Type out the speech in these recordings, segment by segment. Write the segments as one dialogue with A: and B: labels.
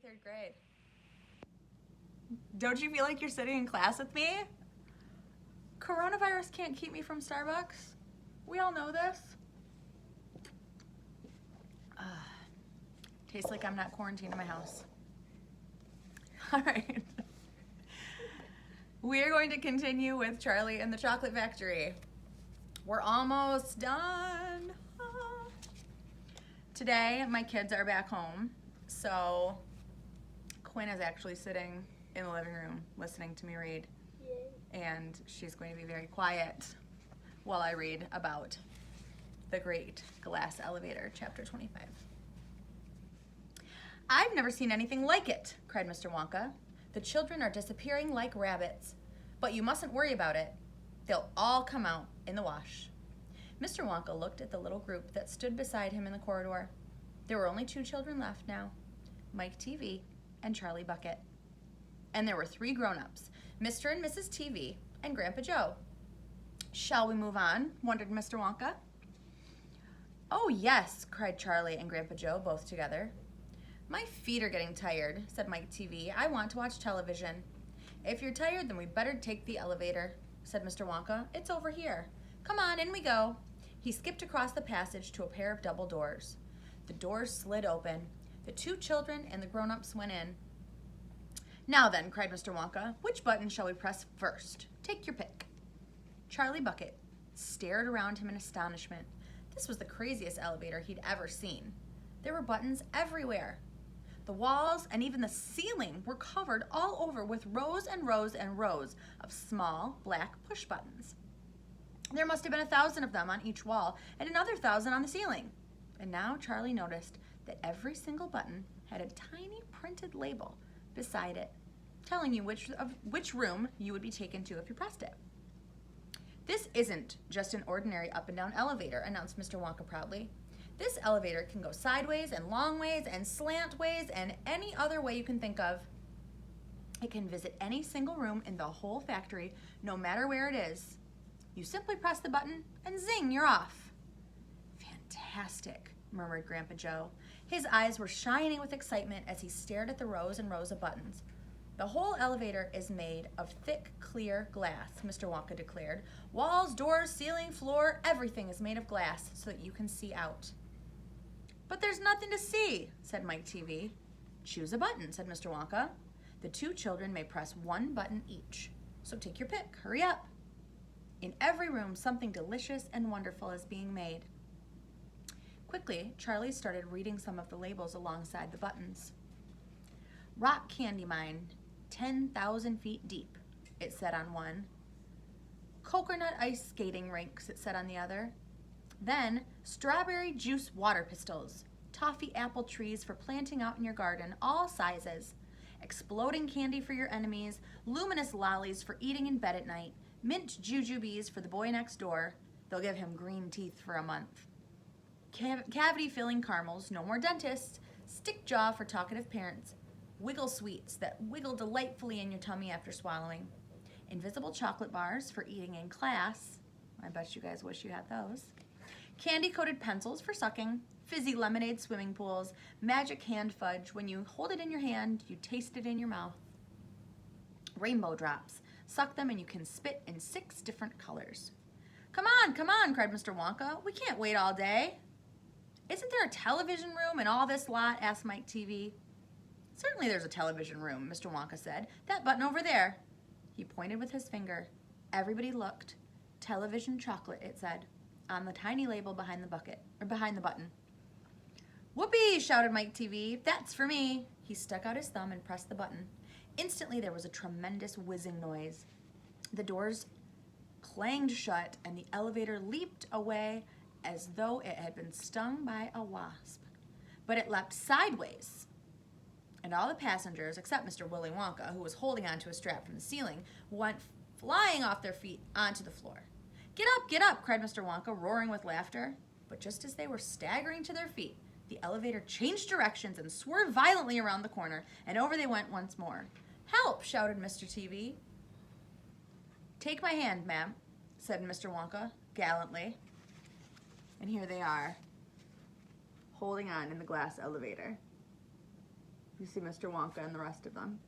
A: third grade. Don't you feel like you're sitting in class with me? Coronavirus can't keep me from Starbucks. We all know this. Tastes like I'm not quarantined in my house. All right. We are going to continue with Charlie and the Chocolate Factory. We're almost done. Today, my kids are back home, so Quinn is actually sitting in the living room listening to me read.
B: Yay.
A: And she's going to be very quiet while I read about The Great Glass Elevator, Chapter 25. "I've never seen anything like it," cried Mr. Wonka. "The children are disappearing like rabbits. But you mustn't worry about it. They'll all come out in the wash." Mr. Wonka looked at the little group that stood beside him in the corridor. There were only 2 children left now, Mike TV and Charlie Bucket. And there were 3 grown-ups, Mr. and Mrs. TV and Grandpa Joe. "Shall we move on?" wondered Mr. Wonka. "Oh, yes," cried Charlie and Grandpa Joe both together. "My feet are getting tired," said Mike TV. "I want to watch television." "If you're tired, then we better take the elevator," said Mr. Wonka. "It's over here. Come on, in we go." He skipped across the passage to a pair of double doors. The doors slid open. The 2 children and the grown-ups went in. "Now then," cried Mr. Wonka, "which button shall we press first? Take your pick." Charlie Bucket stared around him in astonishment. This was the craziest elevator he'd ever seen. There were buttons everywhere. The walls and even the ceiling were covered all over with rows and rows and rows of small black push buttons. There must have been 1,000 of them on each wall and another 1,000 on the ceiling. And now Charlie noticed that every single button had a tiny printed label beside it, telling you which room you would be taken to if you pressed it. "This isn't just an ordinary up and down elevator," announced Mr. Wonka proudly. "This elevator can go sideways and long ways and slant ways and any other way you can think of. It can visit any single room in the whole factory, no matter where it is. You simply press the button and zing, you're off." "Fantastic," murmured Grandpa Joe. His eyes were shining with excitement as he stared at the rows and rows of buttons. "The whole elevator is made of thick, clear glass," Mr. Wonka declared. "Walls, doors, ceiling, floor, everything is made of glass so that you can see out." "But there's nothing to see," said Mike TV. "Choose a button," said Mr. Wonka. "The 2 children may press 1 button each. So take your pick. Hurry up." In every room, something delicious and wonderful is being made. Quickly, Charlie started reading some of the labels alongside the buttons. "Rock Candy Mine, 10,000 feet deep," it said on one. "Coconut Ice Skating Rinks," it said on the other. Then, "Strawberry Juice Water Pistols, toffee apple trees for planting out in your garden, all sizes. Exploding candy for your enemies, luminous lollies for eating in bed at night, mint jujubes for the boy next door. They'll give him green teeth for a month. Cavity-filling caramels, no more dentists, stick jaw for talkative parents, wiggle sweets that wiggle delightfully in your tummy after swallowing, invisible chocolate bars for eating in class. I bet you guys wish you had those. Candy-coated pencils for sucking, fizzy lemonade swimming pools, magic hand fudge. When you hold it in your hand, you taste it in your mouth. Rainbow drops. Suck them and you can spit in 6 different colors." Come on, cried Mr. Wonka. "We can't wait all day." "Isn't there a television room in all this lot?" asked Mike TV. "Certainly there's a television room," Mr. Wonka said. "That button over there." He pointed with his finger. Everybody looked. "Television chocolate," it said, on the tiny label behind the button. "Whoopee!" shouted Mike TV. "That's for me." He stuck out his thumb and pressed the button. Instantly there was a tremendous whizzing noise. The doors clanged shut and the elevator leaped away as though it had been stung by a wasp. But it leapt sideways, and all the passengers, except Mr. Willy Wonka, who was holding onto a strap from the ceiling, went flying off their feet onto the floor. Get up, cried Mr. Wonka, roaring with laughter. But just as they were staggering to their feet, the elevator changed directions and swerved violently around the corner, and over they went once more. "Help!" shouted Mr. TV. "Take my hand, ma'am," said Mr. Wonka gallantly. And here they are, holding on in the glass elevator. You see Mr. Wonka and the rest of them.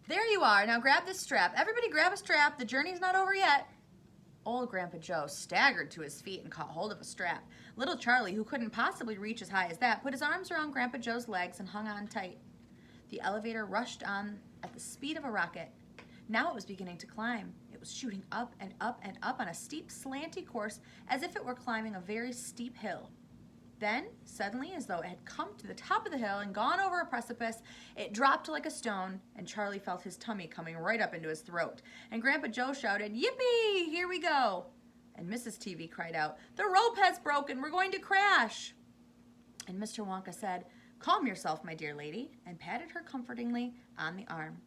A: There you are. Now grab this strap. Everybody grab a strap. The journey's not over yet. Old Grandpa Joe staggered to his feet and caught hold of a strap. Little Charlie, who couldn't possibly reach as high as that, put his arms around Grandpa Joe's legs and hung on tight. The elevator rushed on at the speed of a rocket. Now it was beginning to climb. It was shooting up and up and up on a steep, slanty course as if it were climbing a very steep hill. Then, suddenly, as though it had come to the top of the hill and gone over a precipice, it dropped like a stone, and Charlie felt his tummy coming right up into his throat. And Grandpa Joe shouted, "Yippee! Here we go!" And Mrs. TV cried out, "The rope has broken! We're going to crash!" And Mr. Wonka said, "Calm yourself, my dear lady," and patted her comfortingly on the arm.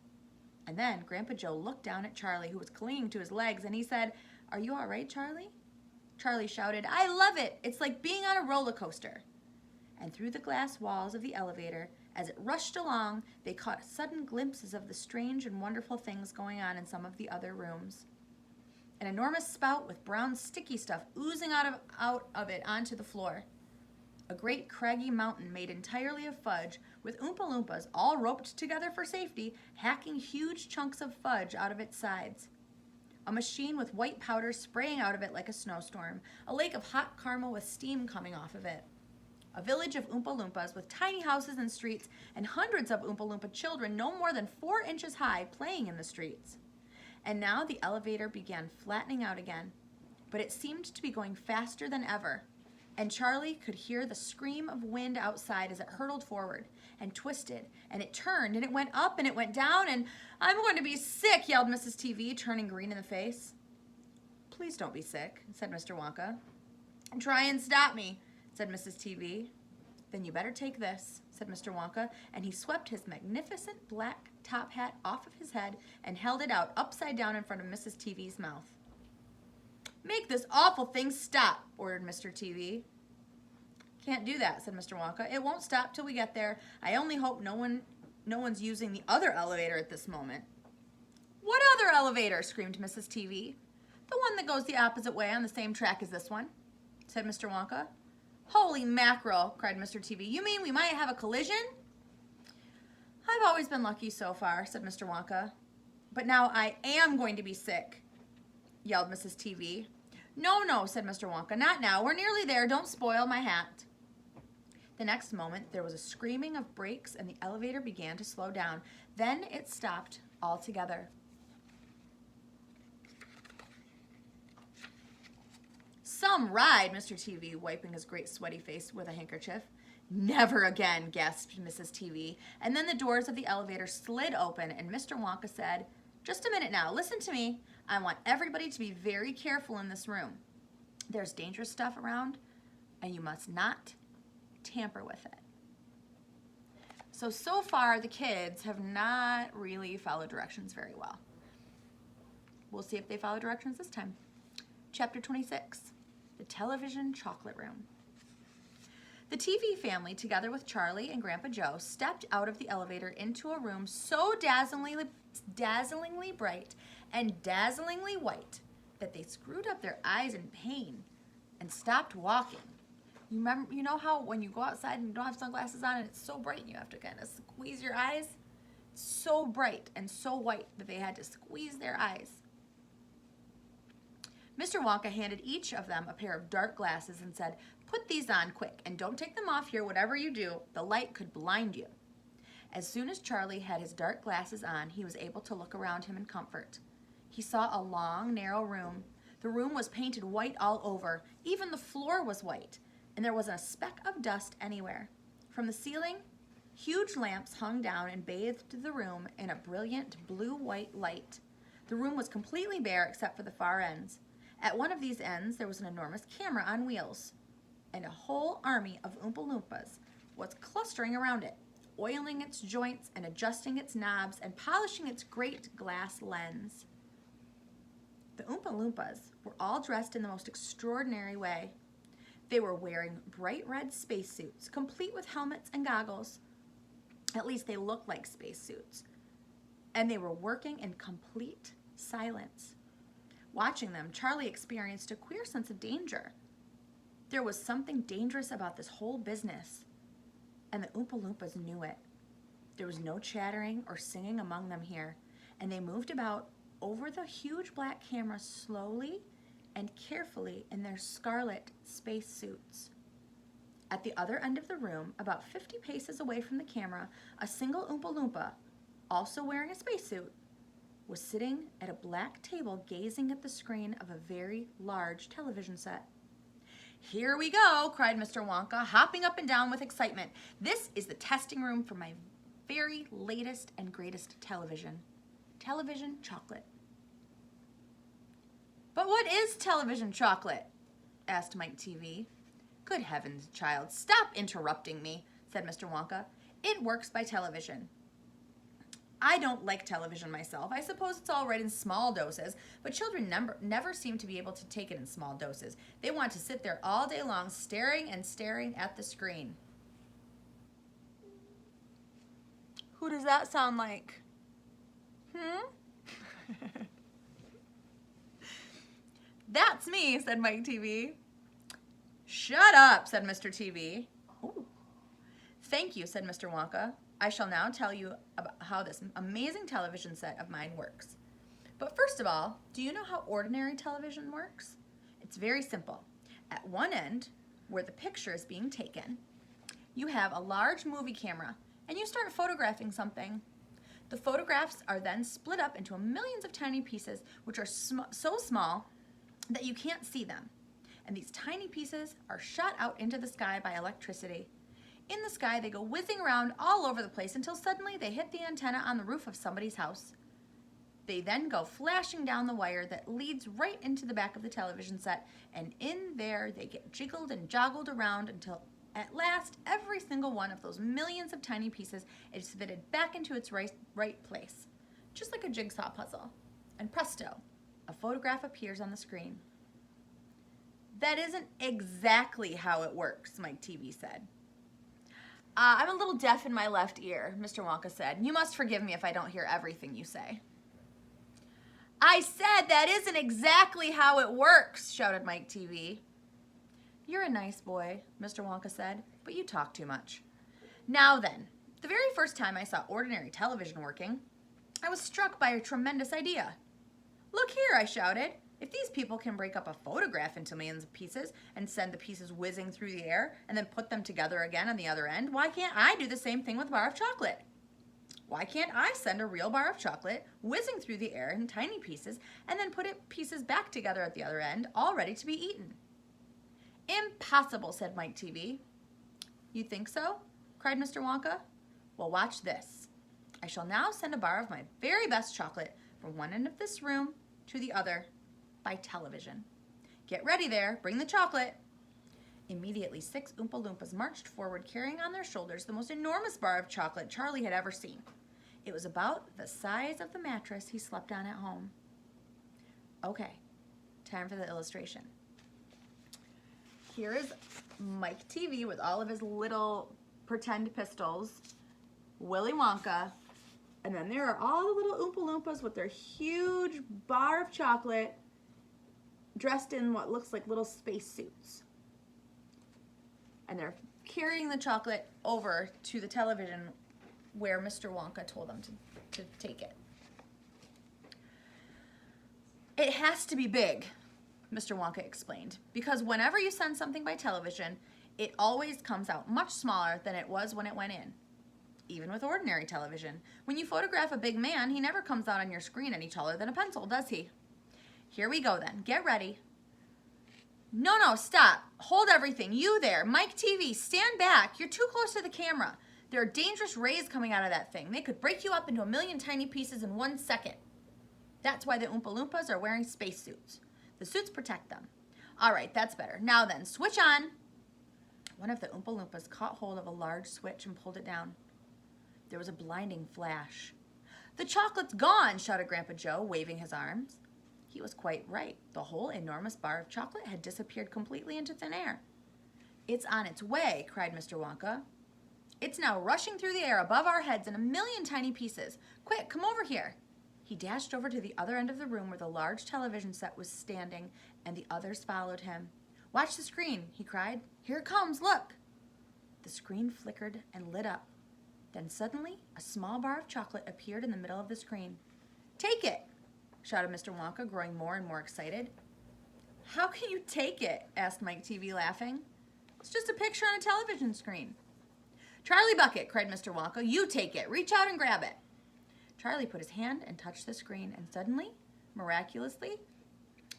A: And then Grandpa Joe looked down at Charlie, who was clinging to his legs, and he said, "Are you all right, Charlie?" Charlie shouted, "I love it! It's like being on a roller coaster." And through the glass walls of the elevator, as it rushed along, they caught sudden glimpses of the strange and wonderful things going on in some of the other rooms. An enormous spout with brown sticky stuff oozing out of it onto the floor. A great craggy mountain made entirely of fudge, with Oompa Loompas, all roped together for safety, hacking huge chunks of fudge out of its sides. A machine with white powder spraying out of it like a snowstorm. A lake of hot caramel with steam coming off of it. A village of Oompa Loompas with tiny houses and streets, and hundreds of Oompa Loompa children no more than 4 inches high playing in the streets. And now the elevator began flattening out again, but it seemed to be going faster than ever. And Charlie could hear the scream of wind outside as it hurtled forward and twisted, and it turned, and it went up, and it went down, and "I'm going to be sick," yelled Mrs. TV, turning green in the face. "Please don't be sick," said Mr. Wonka. "Try and stop me," said Mrs. TV. "Then you better take this," said Mr. Wonka, and he swept his magnificent black top hat off of his head and held it out upside down in front of Mrs. TV's mouth. "Make this awful thing stop," ordered Mr. TV. "Can't do that," said Mr. Wonka. "It won't stop till we get there. I only hope no one's using the other elevator at this moment." "What other elevator?" screamed Mrs. TV. "The one that goes the opposite way on the same track as this one," said Mr. Wonka. "Holy mackerel," cried Mr. TV. "You mean we might have a collision?" "I've always been lucky so far," said Mr. Wonka. "But now I am going to be sick," yelled Mrs. TV. No, said Mr. Wonka. "Not now. We're nearly there. Don't spoil my hat." The next moment, there was a screaming of brakes and the elevator began to slow down. Then it stopped altogether. "Some ride," Mr. TV, wiping his great sweaty face with a handkerchief. "Never again," gasped Mrs. TV. And then the doors of the elevator slid open and Mr. Wonka said, "Just a minute now. Listen to me. I want everybody to be very careful in this room. There's dangerous stuff around, and you must not tamper with it." So far, the kids have not really followed directions very well. We'll see if they follow directions this time. Chapter 26, The Television Chocolate Room. The TV family, together with Charlie and Grandpa Joe, stepped out of the elevator into a room so dazzlingly bright and dazzlingly white that they screwed up their eyes in pain and stopped walking. You know how when you go outside and you don't have sunglasses on and it's so bright and you have to kind of squeeze your eyes? It's so bright and so white that they had to squeeze their eyes. Mr. Wonka handed each of them a pair of dark glasses and said, "Put these on quick, and don't take them off here, whatever you do. The light could blind you." As soon as Charlie had his dark glasses on, he was able to look around him in comfort. He saw a long, narrow room. The room was painted white all over. Even the floor was white, and there wasn't a speck of dust anywhere. From the ceiling, huge lamps hung down and bathed the room in a brilliant blue-white light. The room was completely bare except for the far ends. At one of these ends, there was an enormous camera on wheels, and a whole army of Oompa Loompas was clustering around it, oiling its joints and adjusting its knobs and polishing its great glass lens. The Oompa Loompas were all dressed in the most extraordinary way. They were wearing bright red spacesuits, complete with helmets and goggles. At least they looked like spacesuits. And they were working in complete silence. Watching them, Charlie experienced a queer sense of danger. There was something dangerous about this whole business, and the Oompa Loompas knew it. There was no chattering or singing among them here, and they moved about over the huge black camera slowly and carefully in their scarlet space suits. At the other end of the room, about 50 paces away from the camera, a single Oompa Loompa, also wearing a spacesuit, was sitting at a black table gazing at the screen of a very large television set. "Here we go," cried Mr. Wonka, hopping up and down with excitement. "This is the testing room for my very latest and greatest television. Television chocolate." "But what is television chocolate?" asked Mike TV. "Good heavens, child, stop interrupting me," said Mr. Wonka. "It works by television." "I don't like television myself. I suppose it's all right in small doses, but children never seem to be able to take it in small doses. They want to sit there all day long staring and staring at the screen." Who does that sound like? "That's me," said Mike TV. "Shut up," said Mr. TV. "Ooh. Thank you," said Mr. Wonka. "I shall now tell you about how this amazing television set of mine works. But first of all, do you know how ordinary television works? It's very simple. At one end, where the picture is being taken, you have a large movie camera, and you start photographing something. The photographs are then split up into millions of tiny pieces, which are so small that you can't see them. And these tiny pieces are shot out into the sky by electricity. In the sky, they go whizzing around all over the place until suddenly they hit the antenna on the roof of somebody's house. They then go flashing down the wire that leads right into the back of the television set, and in there they get jiggled and joggled around until at last every single one of those millions of tiny pieces is fitted back into its right place, just like a jigsaw puzzle. And presto, a photograph appears on the screen." "That isn't exactly how it works," Mike TV said. "I'm a little deaf in my left ear," Mr. Wonka said. "You must forgive me if I don't hear everything you say." "I said that isn't exactly how it works," shouted Mike TV. "You're a nice boy," Mr. Wonka said, "but you talk too much. Now then, the very first time I saw ordinary television working, I was struck by a tremendous idea. 'Look here,' I shouted. 'If these people can break up a photograph into millions of pieces and send the pieces whizzing through the air and then put them together again on the other end, why can't I do the same thing with a bar of chocolate? Why can't I send a real bar of chocolate whizzing through the air in tiny pieces and then put it pieces back together at the other end, all ready to be eaten?' 'Impossible,' said Mike TV. "You think so?" cried Mr. Wonka. "Well, watch this. I shall now send a bar of my very best chocolate from one end of this room to the other by television. Get ready there. Bring the chocolate." Immediately, 6 Oompa Loompas marched forward, carrying on their shoulders the most enormous bar of chocolate Charlie had ever seen. It was about the size of the mattress he slept on at home. Okay, time for the illustration. Here is Mike TV with all of his little pretend pistols, Willy Wonka, and then there are all the little Oompa Loompas with their huge bar of chocolate dressed in what looks like little space suits. And they're carrying the chocolate over to the television where Mr. Wonka told them to take it. "It has to be big," Mr. Wonka explained, "because whenever you send something by television, it always comes out much smaller than it was when it went in. Even with ordinary television. When you photograph a big man, he never comes out on your screen any taller than a pencil, does he? Here we go then. Get ready." No, stop. Hold everything. You there. Mike TV, stand back. You're too close to the camera. There are dangerous rays coming out of that thing. They could break you up into a million tiny pieces in 1 second. That's why the Oompa Loompas are wearing spacesuits. The suits protect them. All right, that's better. Now then, switch on." One of the Oompa Loompas caught hold of a large switch and pulled it down. There was a blinding flash. "The chocolate's gone," shouted Grandpa Joe, waving his arms. He was quite right. The whole enormous bar of chocolate had disappeared completely into thin air. "It's on its way," cried Mr. Wonka. "It's now rushing through the air above our heads in a million tiny pieces. Quick, come over here." He dashed over to the other end of the room where the large television set was standing, and the others followed him. Watch the screen, he cried. Here it comes, look. The screen flickered and lit up. Then suddenly, a small bar of chocolate appeared in the middle of the screen. Take it, shouted Mr. Wonka, growing more and more excited. How can you take it? Asked Mike TV, laughing. It's just a picture on a television screen. Charlie Bucket, cried Mr. Wonka, you take it. Reach out and grab it. Charlie put his hand and touched the screen, and suddenly, miraculously,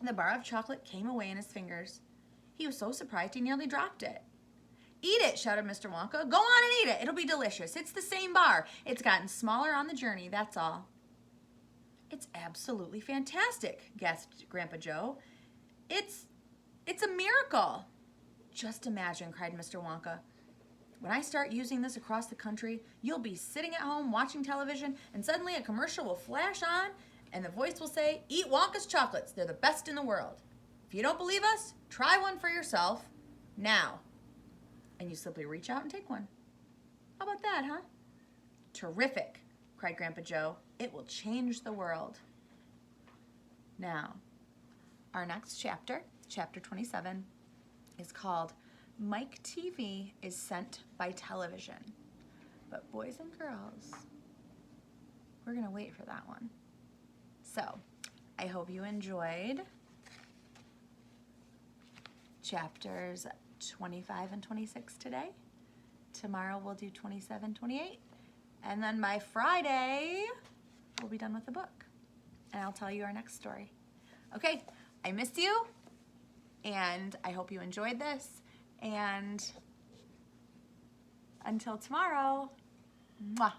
A: the bar of chocolate came away in his fingers. He was so surprised he nearly dropped it. Eat it, shouted Mr. Wonka. Go on and eat it. It'll be delicious. It's the same bar. It's gotten smaller on the journey, that's all. It's absolutely fantastic, gasped Grandpa Joe. It's a miracle. Just imagine, cried Mr. Wonka. When I start using this across the country, you'll be sitting at home watching television, and suddenly a commercial will flash on, and the voice will say, eat Wonka's chocolates. They're the best in the world. If you don't believe us, try one for yourself now. And you simply reach out and take one. How about that, huh? Terrific, cried Grandpa Joe. It will change the world. Now, our next chapter, chapter 27, is called Mike TV is Sent by Television. But boys and girls, we're going to wait for that one. So, I hope you enjoyed chapters 25 and 26 today. Tomorrow we'll do 27, 28. And then by Friday, we'll be done with the book. And I'll tell you our next story. Okay, I miss you. And I hope you enjoyed this. And until tomorrow, mwah.